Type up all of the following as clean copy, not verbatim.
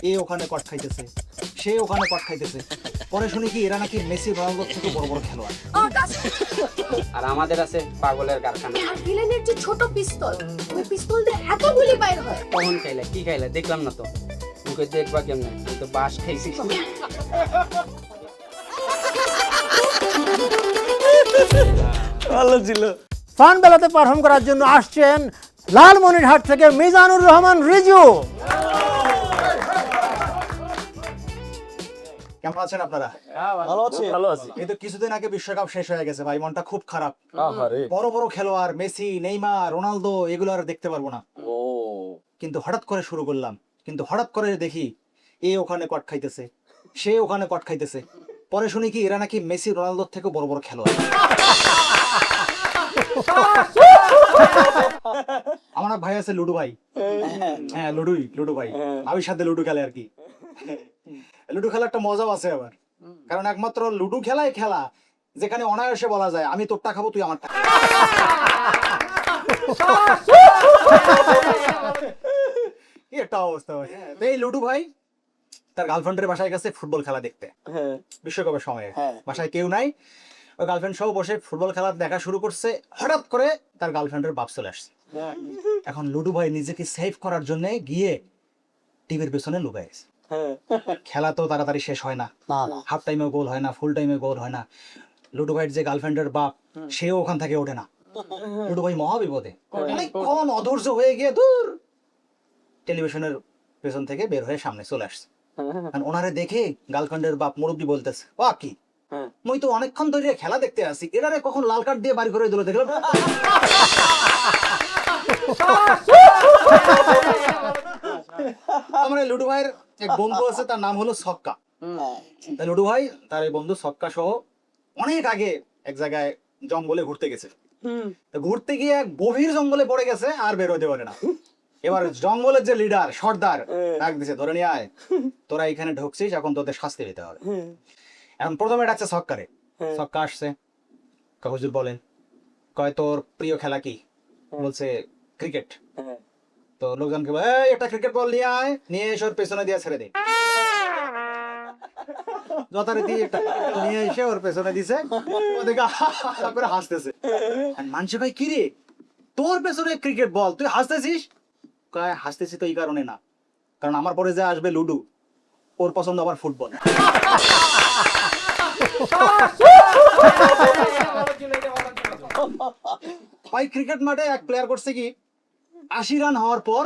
এ ওখানে কট খাইতেছে, সে ওখানে কট খাইতেছে। পরে শুনি কি এরা নাকি মেসি রোনালদোর থেকে বড় বড় খেলোয়াড়। আর আমাদের আছে পাগলের কারখানা। আর ভিলেনের যে ছোট পিস্তল, ওই পিস্তল দিয়ে এত গুলি বাইর হয়। কখন খাইলে কি খাইলে দেখলাম না তো, মুখে দেখবা কেমনে, আমি তো বাস খাইছি। ভালো ছিল। ফান বেলাতে পারফর্ম করার জন্য আসছেন লালমনিরহাট থেকে মিজানুর রহমান রিজু। কেমন আছেন আপনারা? ভালো আছি, ভালো আছি। এই তো কিছুদিন আগে বিশ্বকাপ শেষ হয়ে গেছে ভাই, মনটা খুব খারাপ। আহারে। বড় বড় খেলোয়াড় মেসি, নেইমার, রোনালদো এগুলো আর দেখতে পারবো না। ও কিন্তু হঠাৎ করে শুরু করলাম, কিন্তু হঠাৎ করে দেখি এ ওখানে কট খাইতেছে, সে ওখানে কট খাইতেছে। পরে শুনি কি এরা নাকি মেসি রোনালদোর থেকে বড় বড় খেলোয়াড়। আমার এক ভাই আছে লুডু ভাই, হ্যাঁ লুডু ভাই, ভাবির সাথে লুডু খেলে আর কি। লুডু খেলা একটা মজাও আছে আবার, কারণ একমাত্র লুডু খেলাই খেলা যেখানে অনায়াসে বলা যায় আমি তোরটা খাবো তুই আমারটা। কি একটা অবস্থা ভাই। তো এই লুডু ভাই তার গার্লফ্রেন্ডের বাসায় গেছে ফুটবল খেলা দেখতে বিশ্বকাপের সময়ে। বাসায় কেউ নাই, ওই গার্লফ্রেন্ড সহ বসে ফুটবল খেলা দেখা শুরু করছে। হঠাৎ করে তার গার্লফ্রেন্ডের বাপ চলে আসছে। এখন লুডু ভাই নিজেকে সেভ করার জন্য গিয়ে টিভির পেছনে লুকায় গেছে। খেলা তো তাড়াতাড়ি শেষ হয় না, হাফ টাইমে গোল হয় না, ফুল টাইমে গোল হয় না। লুডু ভাইয়ের যে গার্লফ্রেন্ডের বাপ সেও ওখান থেকে ওঠে না। লুডু ভাই মহা বিপদে, অনেকক্ষণ অধৈর্য হয়ে গিয়ে দূর টেলিভিশনের পেছন থেকে বের হয়ে সামনে চলে আসছে। ওনারে দেখে গার্লফ্রেন্ডের বাপ মুরব্বী বলতেছে, ও কি মুই তো অনেকক্ষণ ধরে খেলা দেখতে আসি, এরারে কখন লাল কার্ড দিয়ে বাড়ি করে দিল দেখলাম। আমার লুডু ভাইয়ের এক বন্ধু আছে, তার নাম হলো ছক্কা। লুডু ভাই তার এই বন্ধু ছক্কা সহ অনেক আগে এক জায়গায় জঙ্গলে ঘুরতে গেছে। ঘুরতে গিয়ে এক গভীর জঙ্গলে পড়ে গেছে, আর বের হতে পারে না। এবার জঙ্গলের যে লিডার সর্দার ডাক দিছে, ধরে নিয়ে আয়, তোরা এখানে ঢুকছিস, এখন তোদের শাস্তি দিতে হবে। এখন প্রথমে ডাকছে ছক্কারে। ছক্কা আসছে, হুজুর বলেন। কয় তোর প্রিয় খেলা কি? বলছে ক্রিকেট। তো লোকজনকে বলে, এই একটা ক্রিকেট বল নিয়ে আয়, নিয়ে এসে ওর পেছনে দিয়ে ছেড়ে দে। যথারীতি একটা নিয়ে এসে ওর পেছনে দিছে, ওদিকে করে হাসতেছে। মানুষ ভাই কি রে, তোর পেছনে ক্রিকেট বল, তুই হাসতেছিস? কয় হাসতেছি তো এই কারণে না, কারণ আমার পরে যে আসবে লুডু, ওর পছন্দ আবার ফুটবল। ভাই ক্রিকেট মাঠে এক প্লেয়ার করছে কি, 80 রান হওয়ার পর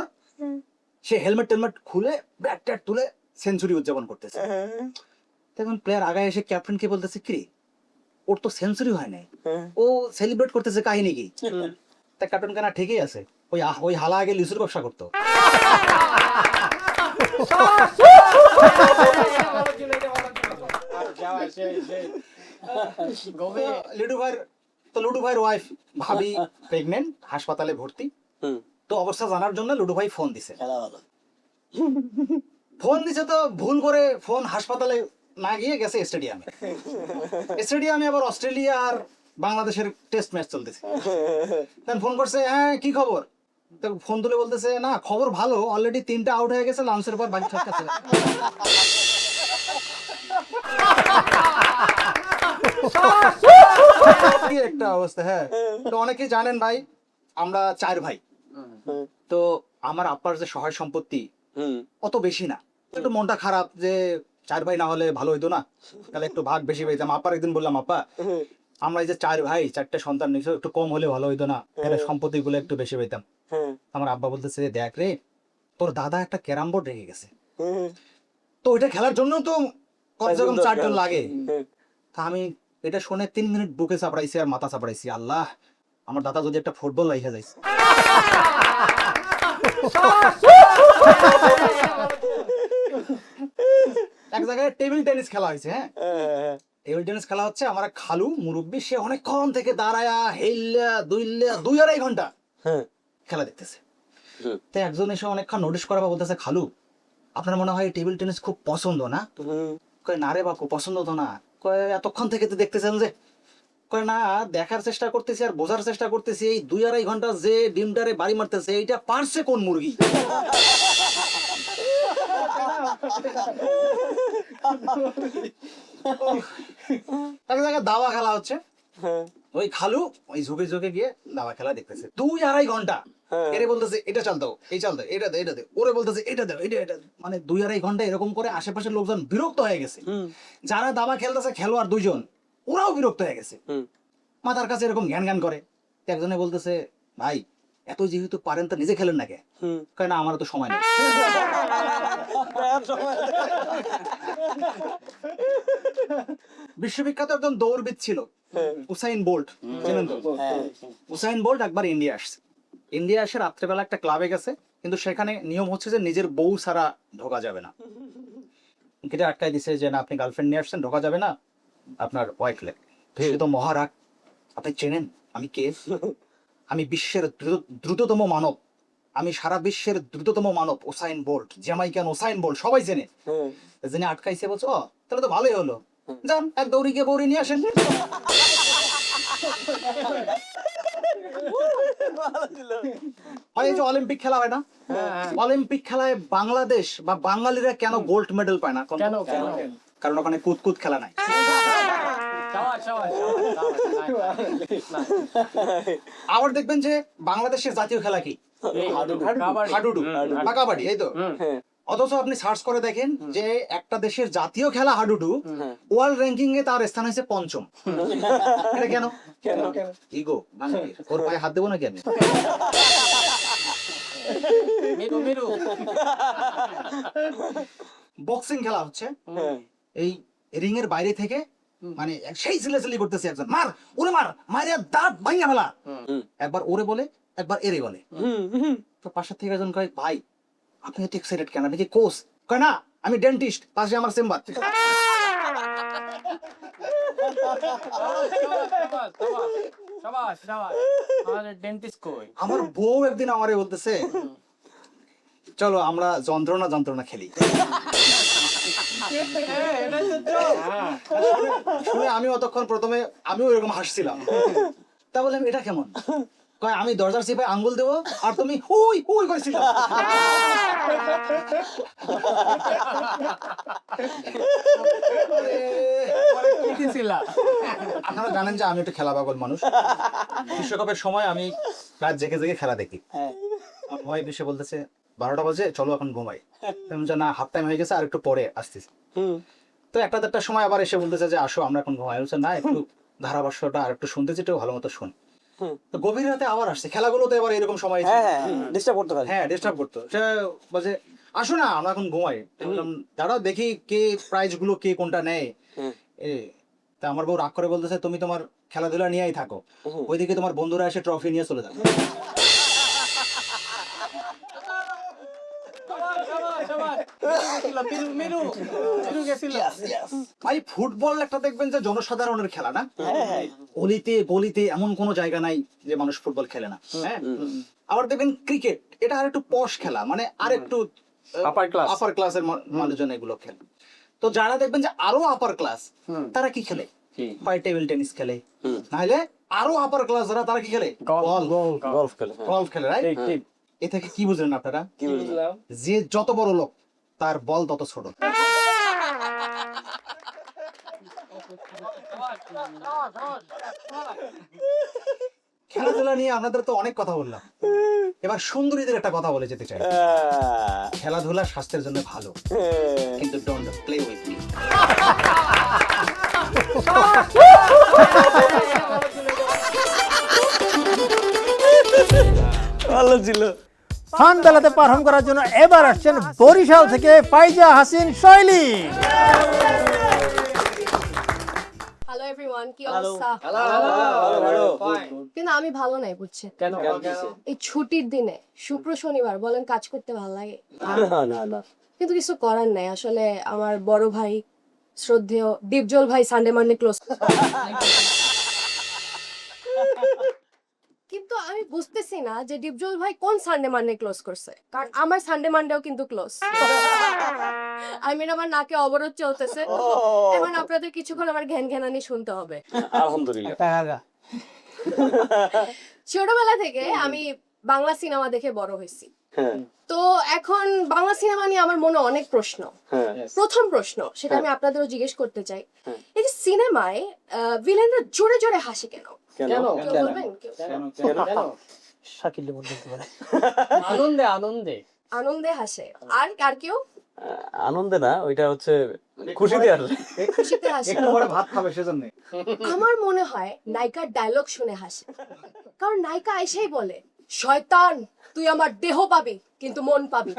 সে হেলমেট টেলমেট খুলে ব্যাট ট্যাট তুলে সেঞ্চুরি উদযাপন করতেছে। তখন প্লেয়ার আগায় এসে ক্যাপ্টেনকে বলতেছে, কি ওর তো সেঞ্চুরি হয় নাই, ও সেলিব্রেট করতেছে, কাহিনী কি? তা ক্যাপ্টেন কেনা ঠিকই আছে, ওই হালা আগে লিচুর ব্যবসা করতো। লুডু ভাইয়ের ওয়াইফ ভাবি প্রেগনেন্ট, হাসপাতালে ভর্তি। তো অবস্থা জানার জন্য লুডু ভাই ফোন দিছে। তো ভুল করে ফোন হাসপাতালে না গিয়ে গেছে স্টেডিয়ামে। স্টেডিয়ামে আবার অস্ট্রেলিয়া আর বাংলাদেশের টেস্ট ম্যাচ চলতেছে। ফোন করছে, হ্যাঁ কি খবর? তো ফোন তুলে বলতেছে, না খবর ভালো, অলরেডি 3টা আউট হয়ে গেছে, লাঞ্চের পর বাড়ি থাকতেছে। কি একটা অবস্থা। হ্যাঁ, তো অনেকেই জানেন ভাই আমরা 4 ভাই। তো আমার আব্বার যে সহায় সম্পত্তি অত বেশি না, একটু মনটা খারাপ যে 4 ভাই না হলে ভালো হইতো না, তাহলে একটু ভাগ বেশি পেতাম। আব্বার একদিন বললাম, আব্বা আমরা এই যে 4 ভাই, 4টে সন্তান নিছো, একটু কম হলে ভালো হইতো না, তাহলে সম্পত্তি গুলো একটু বেশি পেতাম। আমার আব্বা বলতেছে, দেখ রে, তোর দাদা একটা ক্যারাম বোর্ড রেখে গেছে, তো ওইটা খেলার জন্য তো কমসে কম 4 জন লাগে। তা আমি এটা শুনে 3 মিনিট বুকে চাপড়াইছি আর মাথা চাপড়াইছি, আল্লাহ আমার দাদা যদি একটা ফুটবল রাইখা যাইছে। এক জায়গায় টেবিল টেনিস খেলা হয়েছে। হ্যাঁ, টেবিল টেনিস খেলা হচ্ছে, আমার খালু মুরব্বী, সে অনেকক্ষণ থেকে দাঁড়ায়া হেইল্লা দুইল্লা 2-2.5 ঘন্টা খেলা দেখতেছে। তো একজন এসে অনেকক্ষণ নোটিস করা বলতেছে, খালু আপনার মনে হয় টেবিল টেনিস খুব পছন্দ না? কয় না রে বাকু, পছন্দ তো না। কয় এতক্ষণ থেকে তো দেখতেছেন যে? কয় না, দেখার চেষ্টা করতেছি আর বোঝার চেষ্টা করতেছি, এই 2-2.5 ঘন্টা যে ডিমটারে বাড়ি মারতেছে, এইটা পারছে কোন মুরগি? এক জায়গায় দাবা খেলা হচ্ছে, ওই খালু ওই ঝুঁকে ঝুঁকে গিয়ে দাবা খেলা দেখতেছে 2-2.5 ঘন্টা। এরে বলতেছে এটা চাল দাও, এই চাল দাও, এটা দে, এটা দে, ওরে বলতেছে এটা দাও, এটা মানে 2-2.5 ঘন্টা এরকম করে আশেপাশের লোকজন বিরক্ত হয়ে গেছে। যারা দাবা খেলতেছে খেলোয়াড় 2 জন, ওরাও বিরক্ত হয়ে গেছে, মাথার কাছে এরকম জ্ঞান জ্ঞান করে। একজনে বলতেছে ভাই এত যেহেতু পারেন তো নিজে খেলেন না কে? কয় না আমারও তো সময় নেই। বিশ্ববিখ্যাত একজন দৌড়বিদ ছিল উসাইন বোল্ট, জানেন তো? উসাইন বোল্ট একবার ইন্ডিয়া আসছে। ইন্ডিয়া এসে রাত্রেবেলা একটা ক্লাবে গেছে, কিন্তু সেখানে নিয়ম হচ্ছে যে নিজের বউ ছাড়া ঢোকা যাবে না। গেটে আটকায় দিছে যে না আপনি গার্লফ্রেন্ড নিয়ে আসছেন, ঢোকা যাবে না, আপনার ওয়াইফ লেগ। সে তো মহারাগ, আপনি চেনেন আমি কে? আমি বিশ্বের দ্রুততম মানব, আমি সারা বিশ্বের দ্রুততম মানব Usain Bolt, Jamaican Usain Bolt, সবাই চেনে। যিনি আটকাইছে বলছে ও তাহলে তো ভালোই হলো, যান এক দৌড়ি গিয়ে বৌড়ি নিয়ে আসেন। হয় যে অলিম্পিক খেলা হয় না, অলিম্পিক খেলায় বাংলাদেশ বা বাঙালিরা কেন গোল্ড মেডেল পায় না? কারণ ওখানে কুতকুত খেলা নাই। আবার দেখবেন যে বাংলাদেশের জাতীয় খেলা কি? হাডুডু বা কাবাডি, এই তো। অথচ আপনি সার্চ করে দেখেন যে একটা দেশের জাতীয় খেলা হাডুডু, ওয়ার্ল্ড র্যাঙ্কিং এ তার স্থান হয়েছে 5ম। এটা কেন? ইগো, ওর পায়ে হাত দেবো নাকি আমি? বক্সিং খেলা হচ্ছে, এই রিং এর বাইরে থেকে মানে সেই সিলেসিলি করতেছে, একজন মার ওরে মার, মারে দাঁত ভাঙা ফেলা। একবার ওরে বলে, একবার এরে বলে। তো পাশের থেকে একজন কয় ভাই আপনি এত এক্সাইটেড কেন, আপনি কি কোচ? কয় না আমি ডেন্টিস্ট, পাশে আমার চেম্বার। আমার বউ একদিন আমারে বলতেছে চলো আমরা যন্ত্রণা যন্ত্রণা খেলি। শুনে আমি অতক্ষণ প্রথমে আমিও এরকম হাসছিলাম। তা বললাম এটা কেমন? কয় আমি দরজার চিপায় আঙ্গুল দেবো আর তুমি হুই হুই করেছিল। আপনারা জানেন যে আমি একটা খেলা পাগল মানুষ। বিশ্বকাপের সময় আমি রাত জেগে জেগে খেলা দেখি। ভয় বেশি বলতেছে 12টা বাজে চলো এখন ঘুমাই। না হাফ টাইম হয়ে গেছে আর একটু পরে আসতেছি। তো 1-1:30টার সময় আবার এসে বলতেছে যে আসো আমরা এখন ঘুমাই। বলছে না একটু ধারাভাষ্যটা আর একটু শুনতে যেটা ভালো মতো শুন। তো গভীর রাতে আবার আসছে, খেলাগুলোতে এবার এরকম সময় ডিস্টার্ব করতো। হ্যাঁ ডিস্টার্ব করতো। সে বলছে আসো না আমরা এখন ঘুমাই। বললাম দাঁড়াও দেখি কে প্রাইজ গুলো কে কোনটা নেয়। তা আমার বউ রাগ করে বলতেছে তুমি তোমার খেলাধুলা নিয়েই থাকো, ওইদিকে তোমার বন্ধুরা এসে ট্রফি নিয়ে চলে যাবে। ভাই ফুটবল একটা দেখবেন যে জনসাধারণের খেলা না, গলিতে গলিতে এমন কোন জায়গা নাই যে মানুষ ফুটবল খেলে না। হ্যাঁ আবার দেখবেন ক্রিকেট, এটা আর একটু পশ খেলা, মানে আর একটু আপার ক্লাসের মানুষজন এগুলো খেলে। তো যারা দেখবেন যে আরো আপার ক্লাস তারা কি খেলে? হয় টেবিল টেনিস খেলে, নাহলে আরো আপার ক্লাস যারা তারা কি খেলে? গলফ খেলে। রাইট? এ থেকে কি বুঝলেন আপনারা? যে যত বড় লোক তার বল তত ছোট। খেলাধুলা নিয়ে আপনাদের তো অনেক কথা বললাম, এবার সুন্দরীদের একটা কথা বলে যেতে চাই। খেলাধুলা স্বাস্থ্যের জন্য ভালো, কিন্তু ডোন্ট প্লে উইথ মি। ভালো ছিল। ফান বেলাতে পারফর্ম করার জন্য এবার আসছেন বরিশাল থেকে ফাইজা হাসিন শৈলী। হ্যালো এভরিওয়ান, কি অবস্থা? কিন্তু আমি ভালো নাই বুঝছেন। এই ছুটির দিনে শুক্র শনিবার বলেন কাজ করতে ভালো লাগে? কিন্তু কিছু করার নাই, আসলে আমার বড় ভাই শ্রদ্ধেয় দীপজল ভাই সানডে মানডে ক্লোজ। কিন্তু আমি বুঝতেছি না যে দীপজল ভাই কোন সানডে মানডে ক্লোজ করছে, কারণ আমার সানডে মানডেও কিন্তু ক্লোজ। আই মিন আমার নাকে অবরোধ চলতেছে, এখন আপনাদের কিছুক্ষণ আমার ঘ্যান ঘ্যানানি শুনতে হবে। আলহামদুলিল্লাহ। ছোটবেলা থেকে আমি বাংলা সিনেমা দেখে বড় হয়েছি। তো এখন বাংলা সিনেমা নিয়ে আমার মনে অনেক প্রশ্ন। প্রথম প্রশ্ন, সেটা আমি আপনাদেরও জিজ্ঞেস করতে চাই, এই যে সিনেমায় ভিলেনরা জোরে জোরে হাসে কেন? কেউ বলবেন? শাকিল বলতে পারে। আনন্দে আনন্দে আনন্দে হাসে। আর আর কেউ? আনন্দে না, ওইটা হচ্ছে খুশিতে আসে। খুশিতে হাসে। একটু পরে ভাত খাবে সেজন্য। আমার মনে হয় নায়িকার ডায়লগ শুনে হাসে, কারণ নায়িকা এসেই বলে, শয়তান তুই আমার দেহ পাবি কিন্তু মন পাবি।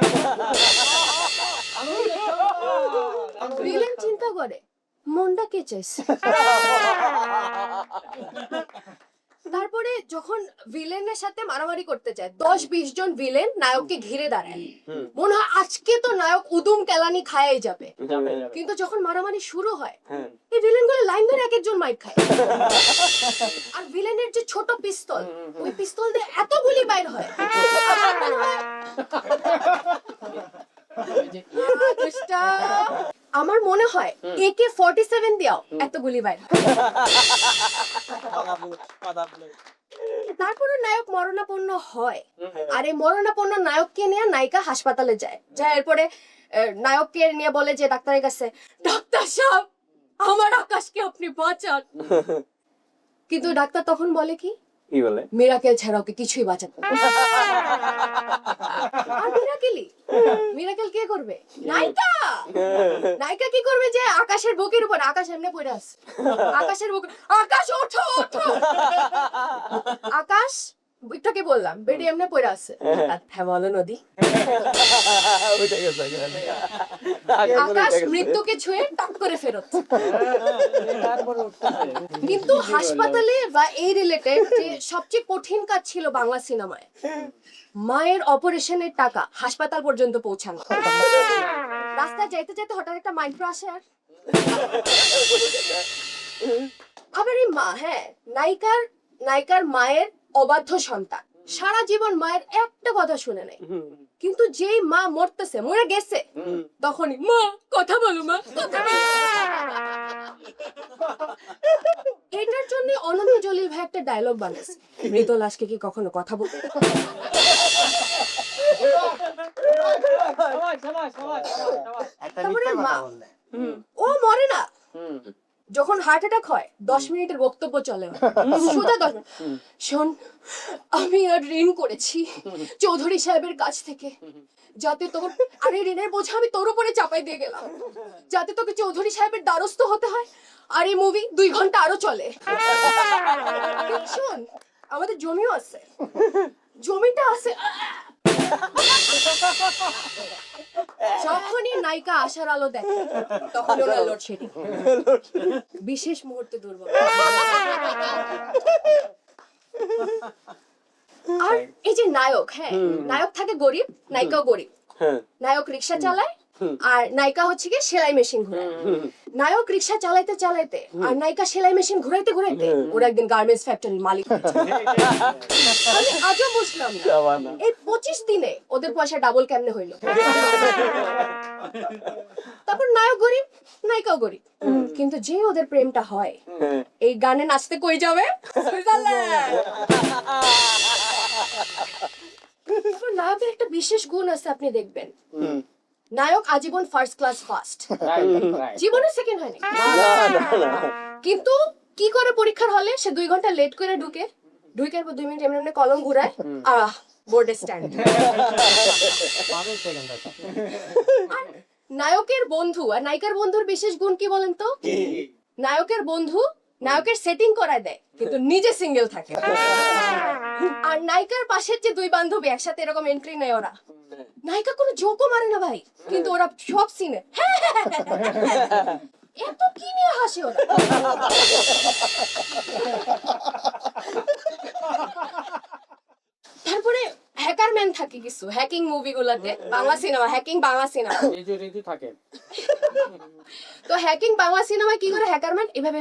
ভিলেন চিন্তা করে মনটা কে চাইছে। তারপরে যখন ভিলেনের সাথে মারামারি করতে যায়, 10-20 জন ভিলেন নায়ককে ঘিরে দাঁড়ায়, মনে হয় আজকে তো নায়ক উদুম কেলানি খায়াই যাবে। কিন্তু যখন মারামারি শুরু হয়, এই ভিলেন গুলো লাইন ধরে এক একজন মাইর খায়। আর ভিলেনের যে ছোট পিস্তল, ওই পিস্তল দিয়ে এত গুলি বাইর হয়, আমার মনে হয় AK-47 দিয়াও এত গুলি বাইর হয়। তারপরে নায়ক মরণাপন্ন হয়, আর এই মরণাপন্ন নায়ককে নিয়ে নায়িকা হাসপাতালে যায়। এরপরে নায়ককে নিয়ে বলে যে ডাক্তারের কাছে, ডাক্তার সাহেব আমার আকাশকে আপনি বাঁচান। কিন্তু ডাক্তার তখন বলে কি বলে, মিরাকেল ছাড়া ওকে কিছুই বাঁচাতে পারবে না। আর মিরাকেল কে করবে? নায়িকা। নায়িকা কি করবে যে আকাশের বুকের উপর, আকাশ এমনি পড়ে আছে, আকাশের বুকে, আকাশ ওঠো ওঠো, আকাশ একটুকে বললাম বেডি এমনি পড়ে আছে, আর থেমালো নদী। আকাশ মৃত্যুকে ছুঁয়ে টাক করে ফেরত। কিন্তু হাসপাতালে বা এই রিলেটেড যে সবচেয়ে কঠিন কাজ ছিল বাংলা সিনেমায়, মায়ের অপারেশনের টাকা হাসপাতাল পর্যন্ত পৌঁছানো। রাস্তায় যাইতে যাইতে হঠাৎ একটা মাইক্রো আসে, আর আবার এই মা, নায়িকার মায়ের অবাধ্য সন্তান, সারা জীবন মায়ের একটা কথা শুনে নাই, কিন্তু যেই মা মরতেছে, মরে গেছে, তখনই মা কথা বলো, মা কথা বলো। এটার জন্য অনন্ত জলিল ভাই একটা ডায়লগ বানাইছে, মৃত লাশকে কি কখনো কথা বলতে? তারপরে মা, ও মরে না, যখন হার্ট অ্যাটাক হয় 10 মিনিটের বক্তব্য চলে, সোজা 10 মিনিট। শোন, আমি আর ঋণ করেছি চৌধুরী সাহেবের কাছ থেকে, যাতে তোর, আরে ঋণের বোঝা আমি তোর উপরে চাপাই দিয়ে গেলাম, যাতে তোকে চৌধুরী সাহেবের দ্বারস্থ হতে হয়, আর এই মুভি 2 ঘন্টা আরো চলে। শোন, আমাদের জমিও আছে, জমিটা আছে। যখনই নায়িকা আশার আলো দেখে, তখন ওরা লোডশেডিং, বিশেষ মুহূর্তে দুর্বল। আর এই যে নায়ক, নায়ক থাকে গরিব, নায়িকাও গরিব। নায়ক রিক্সা চালায়, আর নায়িকা হচ্ছে কি সেলাই মেশিন ঘুরায়। নায়ক রিক্সা চালাইতে চালাইতে আর নায়িকা সেলাই মেশিন ঘুরাইতে ঘুরাইতে ওরা একদিন গার্মেন্টস ফ্যাক্টরির মালিক। আমি আজও বুঝলাম না এই 25 দিনে ওদের পয়সা ডাবল কেমনে হইলো। তারপর নায়ক গরিব, নায়িকাও গরিব, কিন্তু যে ওদের প্রেমটা হয়, এই গানে নাচতে কই যাবে? নায়কের একটা বিশেষ গুণ আছে, আপনি দেখবেন, নায়ক আজীবন ফার্স্ট ক্লাস ফার্স্ট, জীবনে সেকেন্ড হয়নি। কিন্তু কি করে পরীক্ষার হলে সে 2 ঘন্টা লেট করে ঢুকে 2 মিনিট এমনি কলম ঘুরায়, বোর্ডে স্ট্যান্ড। নায়কের বন্ধু আর নায়িকার বন্ধুর বিশেষ গুণ কি বলেন তো? নায়কের বন্ধু নায়কের সেটিং করায় দেয়, কিন্তু নিজে সিঙ্গেল থাকে। আর নায়িকার পাশের যে 2 বান্ধবী একসাথে এরকম এন্ট্রি নেয়, ওরা নায়িকা কোনো জোকও মারে না ভাই, কিন্তু ওরা সব সিনে এত কি নিয়ে হাসে ওরা। তারপরে হ্যাকারম্যান থাকে কিছু, হ্যাকিং মুভিগুলোতে, Bangla cinema, hacking Bangla cinema থাকে। তো হ্যাকিং বাংলা সিনেমায় কি করে হ্যাকারম্যান এভাবে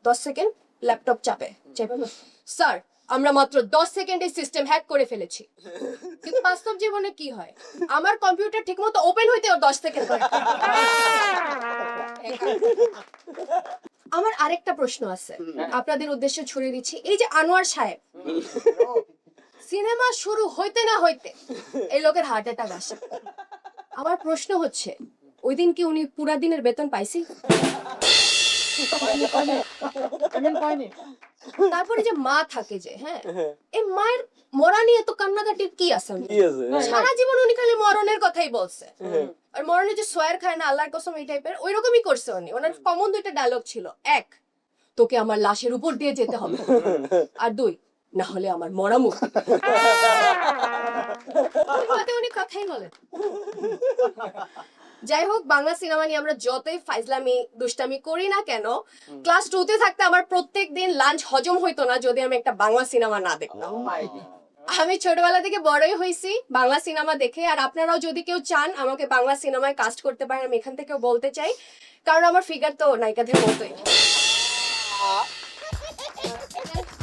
10 সেকেন্ড ল্যাপটপ চাপে, স্যার আমরা মাত্র 10 সেকেন্ডে সিস্টেম হ্যাক করে ফেলেছি। কিন্তু বাস্তব জীবনে কি হয়, আমার কম্পিউটার ঠিকমতো ওপেন হইতে ওর 10 সেকেন্ড লাগে। আমার আরেকটা প্রশ্ন আছে, আপনাদের উদ্দেশ্যে ছুড়ে দিচ্ছি। এই যে আনোয়ার সাহেব সিনেমা শুরু হইতে না হইতে এই লোকের হার্ট অ্যাটাক আসে। আমার প্রশ্ন হচ্ছে ওই দিন কি উনি পুরা দিনের বেতন পাইছি? তারপরে যে মা থাকে যে, হ্যাঁ, এই মায়ের মরা নিয়ে তো কান্নাকাটির কি আছে? সারা জীবন উনি খালি মরণের কথাই বলছে। আর মরণে যে সোয়ার খায় না আল্লাহর কসম, এই টাইপের ওই রকমই করছে উনি। ওনার কমন দুইটা ডায়লগ ছিল, এক, তোকে আমার লাশের উপর দিয়ে যেতে হবে, আর দুই, না হলে আমার মরা মুখ। উনি কথাই বলেন। যাই হোক, বাংলা সিনেমা নিয়ে আমরা যতই ফাইজলামি দুষ্টামি করি না কেন, ক্লাস 2 তে থাকতে আমার প্রত্যেক দিন লাঞ্চ হজম হইতো না যদি আমি একটা বাংলা সিনেমা না দেখতাম। আমি ছোটবেলা থেকে বড়ই হয়েছি বাংলা সিনেমা দেখে। আর আপনারাও যদি কেউ চান আমাকে বাংলা সিনেমায় কাস্ট করতে পারেন, আমি এখান থেকেও বলতে চাই, কারণ আমার ফিগার তো নায়িকাদের মতোই।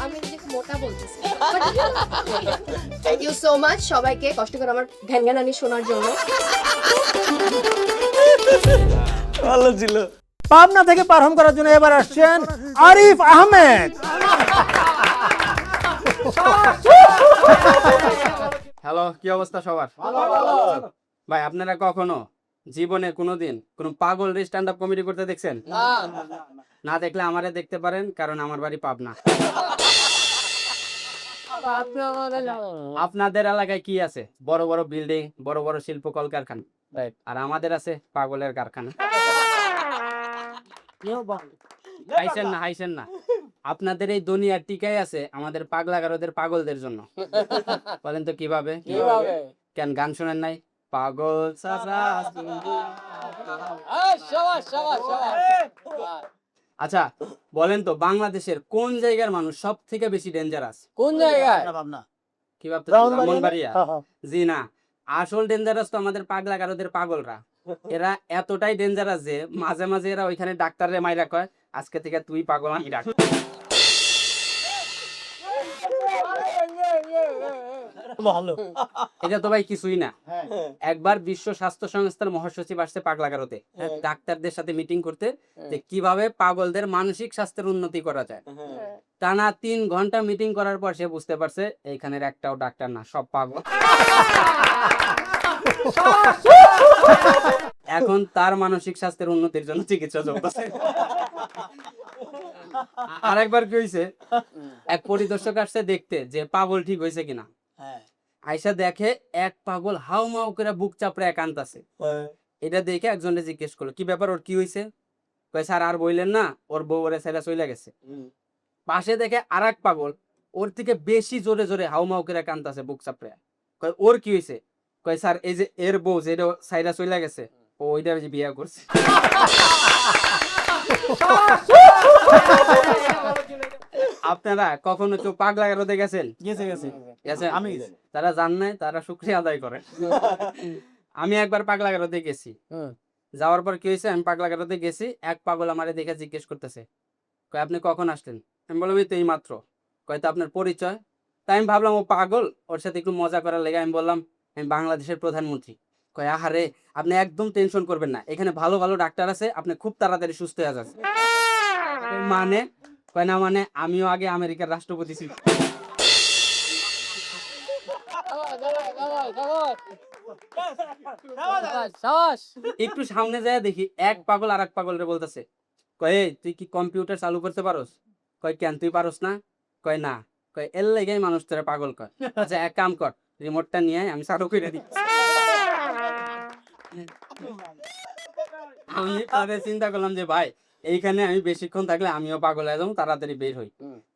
আমি নিজেকে মোটা বলতেছি। থ্যাংক ইউ সো মাচ সবাইকে কষ্ট করে আমার ঘ্যানঘ্যানানি শোনার জন্য। ভালো ছিল। পাবনা থেকে পারফর্ম করার জন্য এবার আসছেন আরিফ আহমেদ। হ্যালো, কি অবস্থা সবার? ভাই, আপনারা কখনো জীবনে কোনোদিন কোনো পাগল রে স্ট্যান্ড আপ কমেডি করতে দেখছেন? না দেখলে আমারে দেখতে পারেন, কারণ আমার বাড়ি পাবনা। আপনাদের এলাকায় কি আছে? বড় বড় বিল্ডিং, বড় বড় শিল্প কলকারখানা, আর আমাদের আছে পাগলের কারখানা। হাইছেন না। আপনাদের এই দুনিয়ার টিকাই আছে আমাদের পাগলাগারদের পাগলদের জন্য। বলেন তো কিভাবে? কেন গান শোনেন নাই? পাগল চাচা। আচ্ছা বলেন তো, বাংলাদেশের কোন জায়গার মানুষ সব থেকে বেশি ডেঞ্জারাস? কোন জায়গায়? কি ভাবতেছেন? ব্রাহ্মণবাড়িয়া? জি না, আসল ডেঞ্জারাস তো আমাদের পাগলাগারদের পাগলরা। এরা এতটাই ডেঞ্জারাস যে মাঝে মাঝে এরা ওইখানে ডাক্তারে মাইরা কয়, আজকে থেকে তুই পাগল, আমি ডাক্তার। এটা তো ভাই কিছুই না। একবার বিশ্ব স্বাস্থ্য সংস্থার মহাসচিব আসছে পাগলাগারোতে ডাক্তারদের সাথে মিটিং করতে, যে কিভাবে পাগলদের মানসিক স্বাস্থ্যের উন্নতি করা যায়। টানা 3 ঘন্টা মিটিং করার পর সে বুঝতে পারছে এইখানের একটাও ডাক্তার না, সব পাগল। এখন তার মানসিক স্বাস্থ্যের উন্নতির জন্য চিকিৎসা চলতেছে। আরেকবার কি হয়েছে, এক পরিদর্শক আসছে দেখতে যে পাগল ঠিক হয়েছে কিনা। আইসা দেখে এক পাগল হাউ মাউ করে বুক চাপড়ে কাঁদতাছে। এটা দেখে একজনে জিজ্ঞেস করলো, কি ব্যাপার, ওর কি হয়েছে? কয়, স্যার আর বললেন না, ওর বউ ওরে ছেড়ে চলে গেছে। পাশে দেখে আর এক পাগল ওর থেকে বেশি জোরে জোরে হাউ মাউ করে কাঁদতাছে বুক চাপড়ে। কয়, ওর কি হয়েছে? কয়, স্যার এই যে এর বউ যেটা সাইডা চলে গেছে, ও ওইটা বিয়ে করছে। আপনারা কখনো কেউ পাগলাগারোতে গেছেন? গেছেন? আমি তারা জান নাই, তারা শুকরিয়া আদায় করে। আমি একবার পাগলাগারোতে গেছি। যাওয়ার পর কি হয়েছে, আমি পাগলাগারোতে গেছি, এক পাগল আমারে দেখে জিজ্ঞেস করতেছে, কয় আপনি কখন আসলেন? আমি বললাম এই তো এই মাত্র। কয়, তো আপনার পরিচয়? তাই আমি ভাবলাম ও পাগল, ওর সাথে একটু মজা করার লেগে আমি বললাম আমি বাংলাদেশের প্রধানমন্ত্রী। কয়, আহারে আপনি একদম টেনশন করবেন না, এখানে ভালো ভালো ডাক্তার আছে, আপনি খুব তাড়াতাড়ি সুস্থ হয়ে যাবেন। মানে? কয়, না মানে আমিও আগে আমেরিকার রাষ্ট্রপতি ছিলাম। একটু সামনে যায় দেখি এক পাগল আর এক পাগলরে বলতেছে, কয়, এই তুই কি কম্পিউটার চালু করতে পারোস? কয়, কেন তুই পারোস না? কয়, না। কয়, এর লেগেই মানুষ তোরা পাগল কয়। আচ্ছা এক কাম কর, রিমোটটা নিয়ে আমি চালু করে দিই। আমি তাহলে চিন্তা করলাম যে ভাই এইখানে আমি বেশিক্ষণ থাকলে আমিও পাগল হয়ে যাবো, তাড়াতাড়ি বের হই।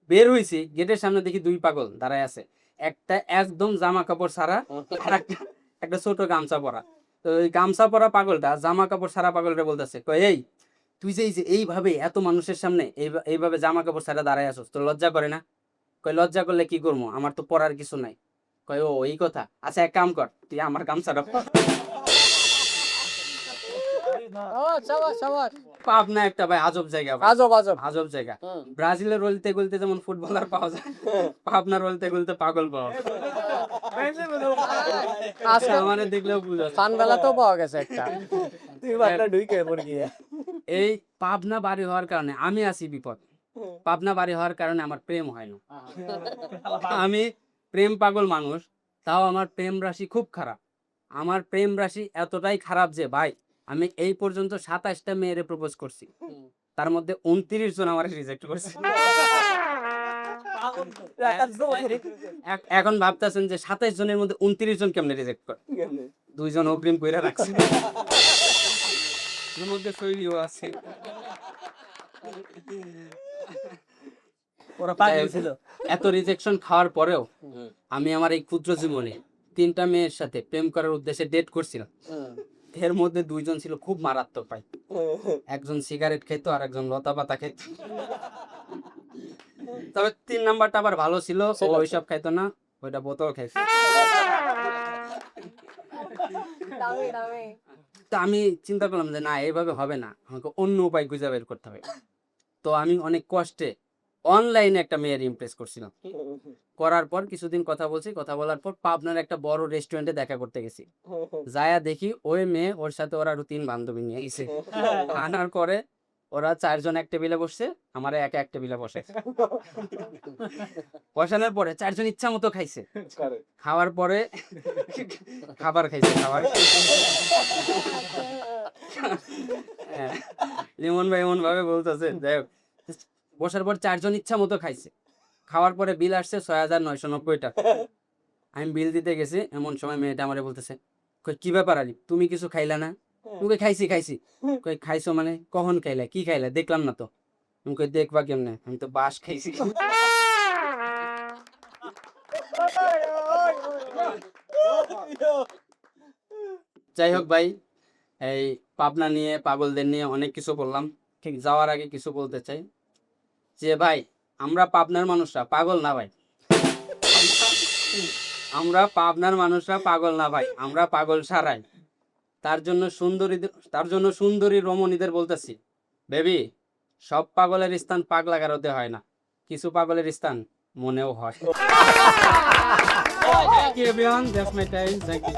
বের হইছি, গেটের সামনে দেখি 2 পাগল দাঁড়ায় আছে। একটা একদম জামা কাপড় ছাড়া, আর একটা ছোট গামছা পরা। তো ওই গামছা পরা পাগলটা জামা কাপড় ছাড়া পাগলটা বলতেছে, কয়, এই তুই যে এইভাবে এত মানুষের সামনে এইভাবে জামা কাপড় ছাড়া দাঁড়ায় আসছ, তোর লজ্জা করে না? কয়, লজ্জা করলে কি করবো, আমার তো পরার কিছু নাই। কয়, ও এই কথা, আচ্ছা এক কাম কর, তুই আমার গামছাটা পাবনা একটা ভাই আজব জায়গা, আজব জায়গা। ব্রাজিলের রলতে গলতে যেমন ফুটবলার পাওয়া যায়, পাবনার রলতে গলতে পাগল পাওয়া যায়। আমাদের দেখলেও বুঝা পাওয়া গেছে একটা। এই পাবনা বাড়ি হওয়ার কারণে আমি আছি বিপদ। পাবনা বাড়ি হওয়ার কারণে আমার প্রেম হয় না। আমি প্রেম পাগল মানুষ, তাও আমার প্রেম রাশি খুব খারাপ। আমার প্রেম রাশি এতটাই খারাপ যে ভাই আমি এই পর্যন্ত 27টা মেয়েরে প্রপোজ করছি, তার মধ্যে 29 জন আমার রিজেক্ট করছে। এখন ভাবতেছেন যে 27 জনের মধ্যে 29 জন কেমনে রিজেক্ট করে? 2 জন অগ্রিম কইরা রাখছে, এর মধ্যে শৈলীও আছে। ওরা পাগল ছিল। এত রিজেকশন খাওয়ার পরেও আমি আমার এই ক্ষুদ্র জীবনে 3টা মেয়ের সাথে প্রেম করার উদ্দেশ্যে ডেট করছিলাম। এর মধ্যে 2 জন ছিল খুব মারাত্মক ভাই, একজন সিগারেট খেতো আর একজন লতা পাতা খেত। তবে 3 নাম্বারটা আবার ভালো ছিল, ও ওইসব খাইতো না, ওইটা বোতল খাইছে। দামে দামে তো আমি চিন্তা করলাম যে না, এইভাবে হবে না, আমাকে অন্য উপায় খুঁজে বের করতে হবে। তো আমি অনেক কষ্টে অনলাইনে একটা মেয়ের ইমপ্রেস করছিলাম। করার পর কিছুদিন কথা বলছি, কথা বলার পর পাবনার একটা বড় রেস্টুরেন্টে দেখা করতে গেছি। যায়া দেখি ওই মেয়ে, ওর সাথে ওরা আরো 3 বান্ধবী নিয়ে গেছে। আনার পরে ওরা 4 জন এক টেবিলে বসছে, আমার একা এক টেবিলে বসে। বসানোর পরে 4 জন ইচ্ছা মতো খাইছে। খাওয়ার পরে খাবার খাইছে, হ্যাঁ, লিমন ভাই এমন ভাবে বলতেছে। যাই হোক, বসার পর 4 জন ইচ্ছা মতো খাইছে। খাওয়ার পরে বিল আসছে 6,990 টাকা। আমি বিল দিতে গেছি, এমন সময় মেয়েটা আমারে বলতেছে, কই কি ব্যাপার আলি, তুমি কিছু খাইলা না? তুমি খাইছি খাইছি। কই খাইছো মানে কখন খাইলা, কি খাইলা, দেখলাম না তো। আমি কই দেখবা কেমনে, আমি তো বাস খাইছি। যাই হোক ভাই, এই পাবনা নিয়ে, পাগলদের নিয়ে অনেক কিছু বললাম। ঠিক যাওয়ার আগে কিছু বলতে চাই যে ভাই, আমরা পাবনার মানুষরা পাগল না ভাই, আমরা পাবনার মানুষরা পাগল না ভাই, আমরা পাগল সারাই। তার জন্য সুন্দরী রমণীদের বলতেছি, বেবি, সব পাগলের স্থান পাগলা গারদে হয় না, কিছু পাগলের স্থান মনেও হয়। Thank you everyone, that's my time. Thank you.